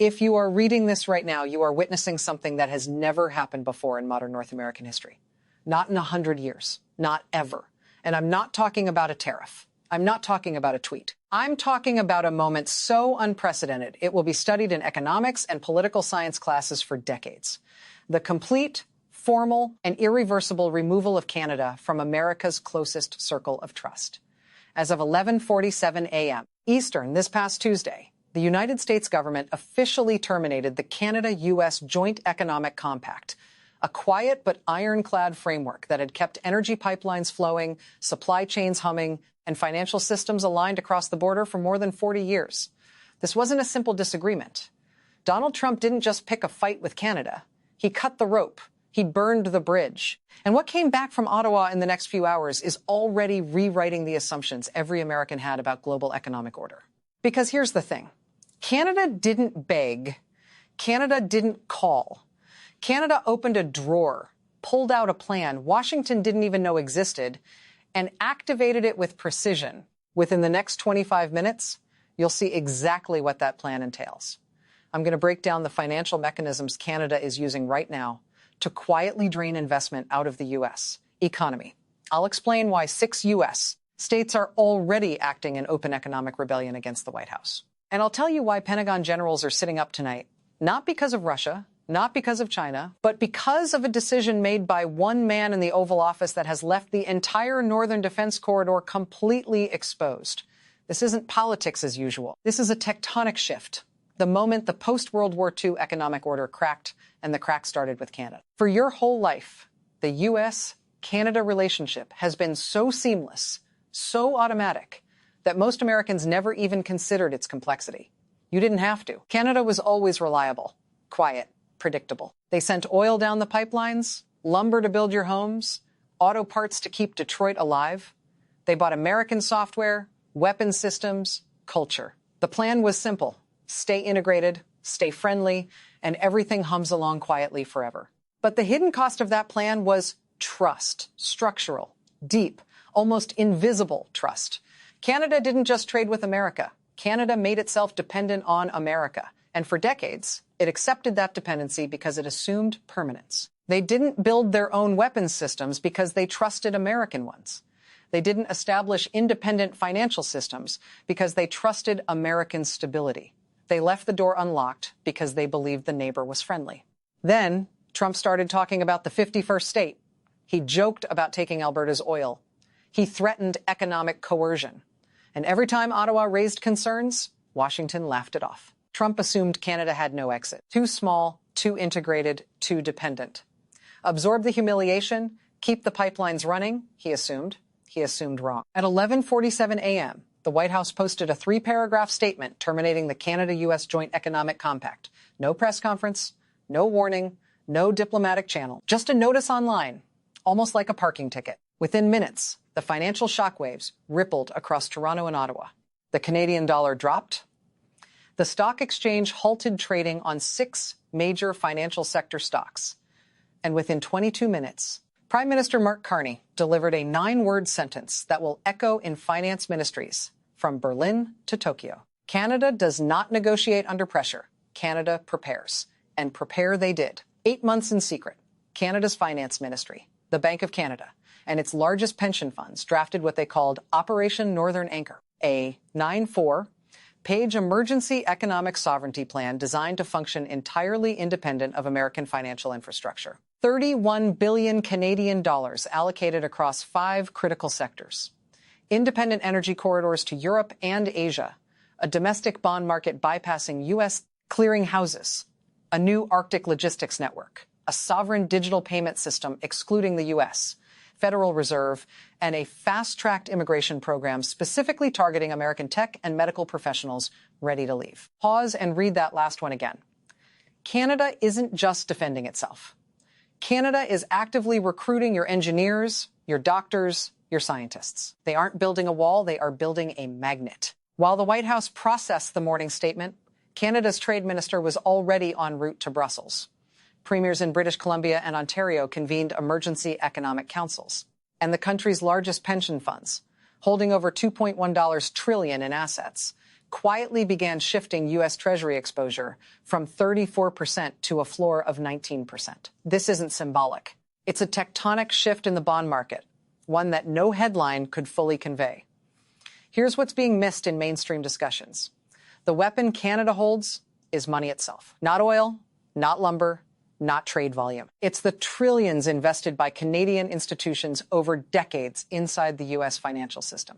If you are reading this right now, you are witnessing something that has never happened before in modern North American history. Not in 100 years. Not ever. And I'm not talking about a tariff. I'm not talking about a tweet. I'm talking about a moment so unprecedented, it will be studied in economics and political science classes for decades. The complete, formal, and irreversible removal of Canada from America's closest circle of trust. As of 11:47 a.m. Eastern this past Tuesday, the United States government officially terminated the Canada-U.S. Joint Economic Compact, a quiet but ironclad framework that had kept energy pipelines flowing, supply chains humming, and financial systems aligned across the border for more than 40 years. This wasn't a simple disagreement. Donald Trump didn't just pick a fight with Canada. He cut the rope. He burned the bridge. And what came back from Ottawa in the next few hours is already rewriting the assumptions every American had about global economic order. Because here's the thing. Canada didn't beg. Canada didn't call. Canada opened a drawer, pulled out a plan Washington didn't even know existed, and activated it with precision. Within the next 25 minutes, you'll see exactly what that plan entails. I'm going to break down the financial mechanisms Canada is using right now to quietly drain investment out of the U.S. economy. I'll explain why 6 U.S. states are already acting in open economic rebellion against the White House. And I'll tell you why Pentagon generals are sitting up tonight, not because of Russia, not because of China, but because of a decision made by one man in the Oval Office that has left the entire Northern Defense Corridor completely exposed. This isn't politics as usual. This is a tectonic shift. The moment the post-World War II economic order cracked, and the crack started with Canada. For your whole life, the U.S.-Canada relationship has been so seamless, so automatic, that most Americans never even considered its complexity. You didn't have to. Canada was always reliable, quiet, predictable. They sent oil down the pipelines, lumber to build your homes, auto parts to keep Detroit alive. They bought American software, weapons systems, culture. The plan was simple. Stay integrated, stay friendly, and everything hums along quietly forever. But the hidden cost of that plan was trust, structural, deep, almost invisible trust. Canada didn't just trade with America. Canada made itself dependent on America. And for decades, it accepted that dependency because it assumed permanence. They didn't build their own weapons systems because they trusted American ones. They didn't establish independent financial systems because they trusted American stability. They left the door unlocked because they believed the neighbor was friendly. Then, Trump started talking about the 51st state. He joked about taking Alberta's oil. He threatened economic coercion. And every time Ottawa raised concerns, Washington laughed it off. Trump assumed Canada had no exit. Too small, too integrated, too dependent. Absorb the humiliation, keep the pipelines running, he assumed. He assumed wrong. At 11:47 a.m., the White House posted a 3-paragraph statement terminating the Canada-U.S. Joint Economic Compact. No press conference, no warning, no diplomatic channel. Just a notice online, almost like a parking ticket. Within minutes, the financial shockwaves rippled across Toronto and Ottawa. The Canadian dollar dropped. The stock exchange halted trading on 6 major financial sector stocks. And within 22 minutes, Prime Minister Mark Carney delivered a 9-word sentence that will echo in finance ministries from Berlin to Tokyo. Canada does not negotiate under pressure. Canada prepares. And prepare they did. 8 months in secret, Canada's finance ministry, the Bank of Canada, and its largest pension funds drafted what they called Operation Northern Anchor, a 9-4-page emergency economic sovereignty plan designed to function entirely independent of American financial infrastructure. 31 billion Canadian dollars allocated across 5 critical sectors. Independent energy corridors to Europe and Asia, a domestic bond market bypassing U.S. clearing houses, a new Arctic logistics network, a sovereign digital payment system excluding the U.S., Federal Reserve, and a fast-tracked immigration program specifically targeting American tech and medical professionals ready to leave. Pause and read that last one again. Canada isn't just defending itself. Canada is actively recruiting your engineers, your doctors, your scientists. They aren't building a wall, they are building a magnet. While the White House processed the morning statement, Canada's trade minister was already en route to Brussels. Premiers in British Columbia and Ontario convened emergency economic councils. And the country's largest pension funds, holding over $2.1 trillion in assets, quietly began shifting U.S. Treasury exposure from 34% to a floor of 19%. This isn't symbolic. It's a tectonic shift in the bond market, one that no headline could fully convey. Here's what's being missed in mainstream discussions. The weapon Canada holds is money itself. Not oil, not lumber, not trade volume. It's the trillions invested by Canadian institutions over decades inside the U.S. financial system.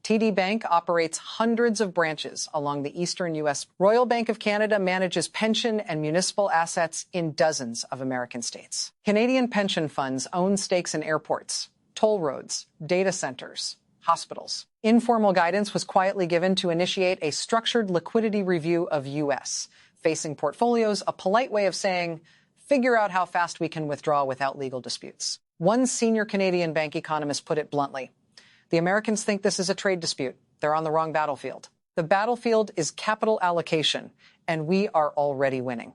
TD Bank operates hundreds of branches along the eastern U.S. Royal Bank of Canada manages pension and municipal assets in dozens of American states. Canadian pension funds own stakes in airports, toll roads, data centers, hospitals. Informal guidance was quietly given to initiate a structured liquidity review of U.S. facing portfolios, a polite way of saying, figure out how fast we can withdraw without legal disputes. One senior Canadian bank economist put it bluntly. The Americans think this is a trade dispute. They're on the wrong battlefield. The battlefield is capital allocation, and we are already winning.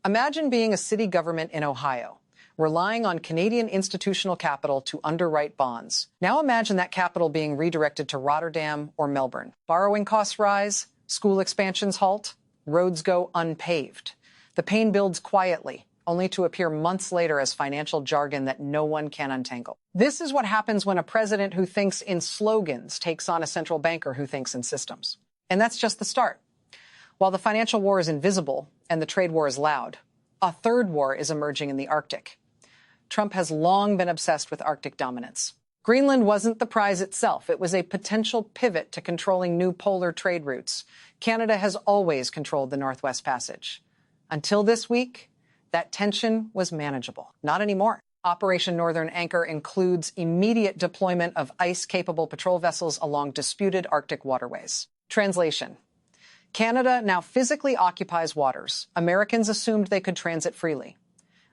Imagine being a city government in Ohio, relying on Canadian institutional capital to underwrite bonds. Now imagine that capital being redirected to Rotterdam or Melbourne. Borrowing costs rise, school expansions halt, roads go unpaved. The pain builds quietly, only to appear months later as financial jargon that no one can untangle. This is what happens when a president who thinks in slogans takes on a central banker who thinks in systems. And that's just the start. While the financial war is invisible and the trade war is loud, a third war is emerging in the Arctic. Trump has long been obsessed with Arctic dominance. Greenland wasn't the prize itself. It was a potential pivot to controlling new polar trade routes. Canada has always controlled the Northwest Passage. Until this week, that tension was manageable. Not anymore. Operation Northern Anchor includes immediate deployment of ice-capable patrol vessels along disputed Arctic waterways. Translation. Canada now physically occupies waters Americans assumed they could transit freely,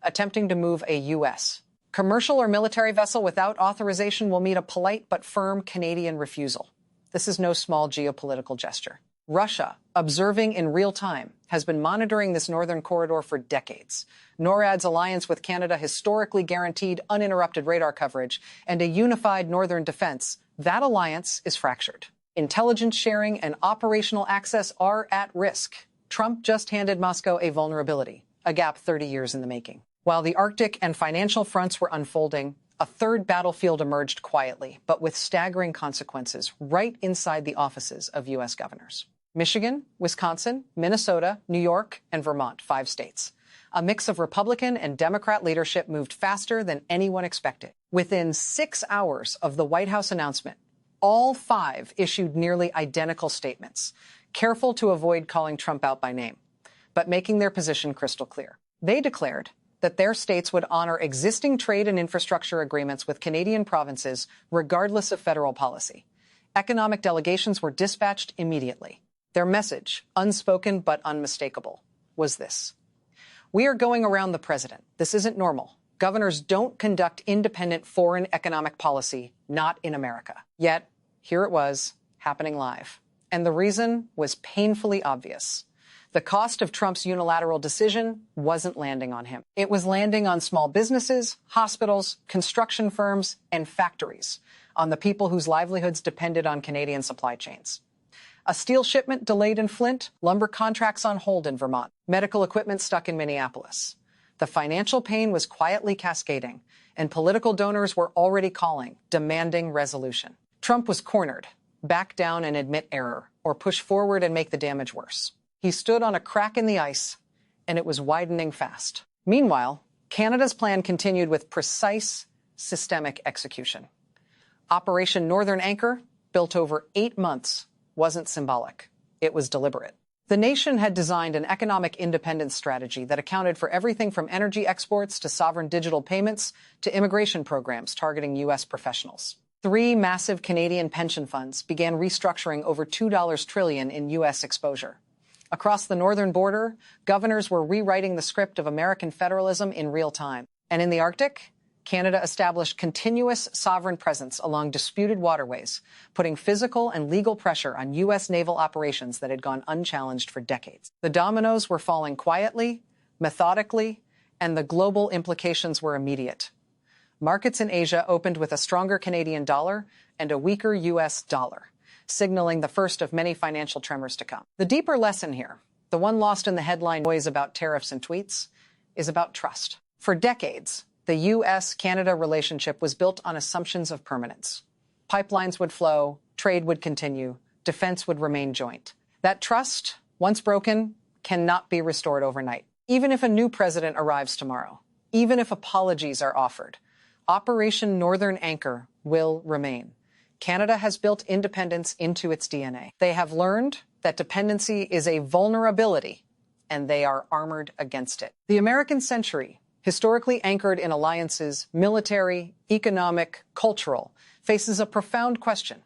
attempting to move a U.S. commercial or military vessel without authorization will meet a polite but firm Canadian refusal. This is no small geopolitical gesture. Russia, observing in real time, has been monitoring this northern corridor for decades. NORAD's alliance with Canada historically guaranteed uninterrupted radar coverage and a unified northern defense. That alliance is fractured. Intelligence sharing and operational access are at risk. Trump just handed Moscow a vulnerability, a gap 30 years in the making. While the Arctic and financial fronts were unfolding, a third battlefield emerged quietly, but with staggering consequences right inside the offices of U.S. governors. Michigan, Wisconsin, Minnesota, New York, and Vermont, 5 states. A mix of Republican and Democrat leadership moved faster than anyone expected. Within 6 hours of the White House announcement, all 5 issued nearly identical statements, careful to avoid calling Trump out by name, but making their position crystal clear. They declared that their states would honor existing trade and infrastructure agreements with Canadian provinces regardless of federal policy. Economic delegations were dispatched immediately. Their message, unspoken but unmistakable, was this. We are going around the president. This isn't normal. Governors don't conduct independent foreign economic policy, not in America. Yet, here it was, happening live. And the reason was painfully obvious. The cost of Trump's unilateral decision wasn't landing on him. It was landing on small businesses, hospitals, construction firms, and factories, on the people whose livelihoods depended on Canadian supply chains. A steel shipment delayed in Flint, lumber contracts on hold in Vermont, medical equipment stuck in Minneapolis. The financial pain was quietly cascading, and political donors were already calling, demanding resolution. Trump was cornered. Back down and admit error, or push forward and make the damage worse. He stood on a crack in the ice, and it was widening fast. Meanwhile, Canada's plan continued with precise, systemic execution. Operation Northern Anchor, built over 8 months, wasn't symbolic. It was deliberate. The nation had designed an economic independence strategy that accounted for everything from energy exports to sovereign digital payments to immigration programs targeting U.S. professionals. 3 massive Canadian pension funds began restructuring over $2 trillion in U.S. exposure. Across the northern border, governors were rewriting the script of American federalism in real time. And in the Arctic, Canada established continuous sovereign presence along disputed waterways, putting physical and legal pressure on U.S. naval operations that had gone unchallenged for decades. The dominoes were falling quietly, methodically, and the global implications were immediate. Markets in Asia opened with a stronger Canadian dollar and a weaker U.S. dollar. signaling the first of many financial tremors to come. The deeper lesson here, the one lost in the headline noise about tariffs and tweets, is about trust. For decades, the U.S.-Canada relationship was built on assumptions of permanence. Pipelines would flow, trade would continue, defense would remain joint. That trust, once broken, cannot be restored overnight. Even if a new president arrives tomorrow, even if apologies are offered, Operation Northern Anchor will remain. Canada has built independence into its DNA. They have learned that dependency is a vulnerability, and they are armored against it. The American century, historically anchored in alliances, military, economic, cultural, faces a profound question.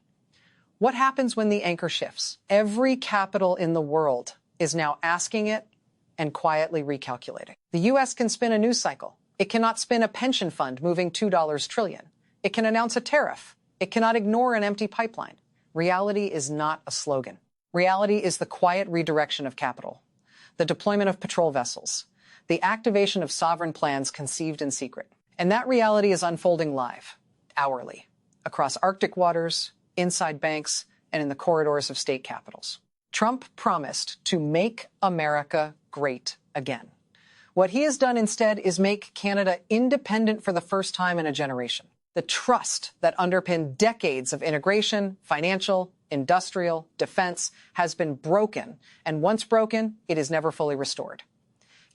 What happens when the anchor shifts? Every capital in the world is now asking it and quietly recalculating. The U.S. can spin a news cycle. It cannot spin a pension fund moving $2 trillion. It can announce a tariff. It cannot ignore an empty pipeline. Reality is not a slogan. Reality is the quiet redirection of capital, the deployment of patrol vessels, the activation of sovereign plans conceived in secret. And that reality is unfolding live, hourly, across Arctic waters, inside banks, and in the corridors of state capitals. Trump promised to make America great again. What he has done instead is make Canada independent for the first time in a generation. The trust that underpinned decades of integration, financial, industrial, defense, has been broken, and once broken, it is never fully restored.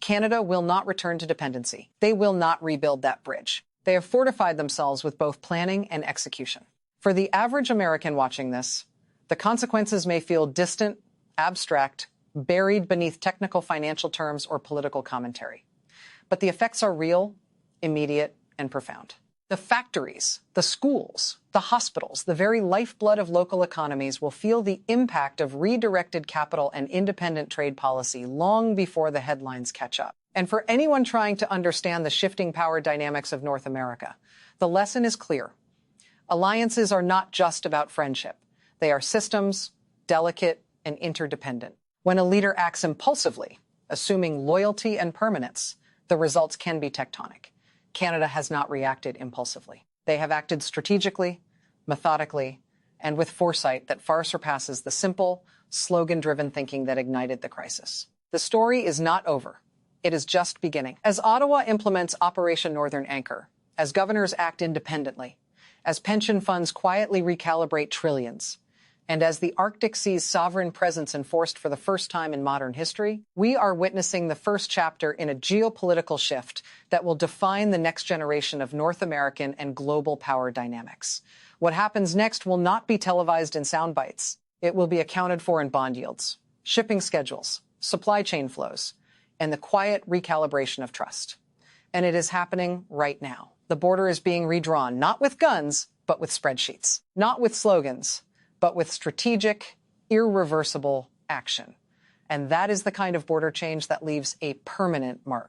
Canada will not return to dependency. They will not rebuild that bridge. They have fortified themselves with both planning and execution. For the average American watching this, the consequences may feel distant, abstract, buried beneath technical financial terms or political commentary. But the effects are real, immediate, and profound. The factories, the schools, the hospitals, the very lifeblood of local economies will feel the impact of redirected capital and independent trade policy long before the headlines catch up. And for anyone trying to understand the shifting power dynamics of North America, the lesson is clear. Alliances are not just about friendship. They are systems, delicate, and interdependent. When a leader acts impulsively, assuming loyalty and permanence, the results can be tectonic. Canada has not reacted impulsively. They have acted strategically, methodically, and with foresight that far surpasses the simple, slogan-driven thinking that ignited the crisis. The story is not over. It is just beginning. As Ottawa implements Operation Northern Anchor, as governors act independently, as pension funds quietly recalibrate trillions, and as the Arctic sees sovereign presence enforced for the first time in modern history, we are witnessing the first chapter in a geopolitical shift that will define the next generation of North American and global power dynamics. What happens next will not be televised in sound bites. It will be accounted for in bond yields, shipping schedules, supply chain flows, and the quiet recalibration of trust. And it is happening right now. The border is being redrawn, not with guns, but with spreadsheets, not with slogans, but with strategic, irreversible action. And that is the kind of border change that leaves a permanent mark.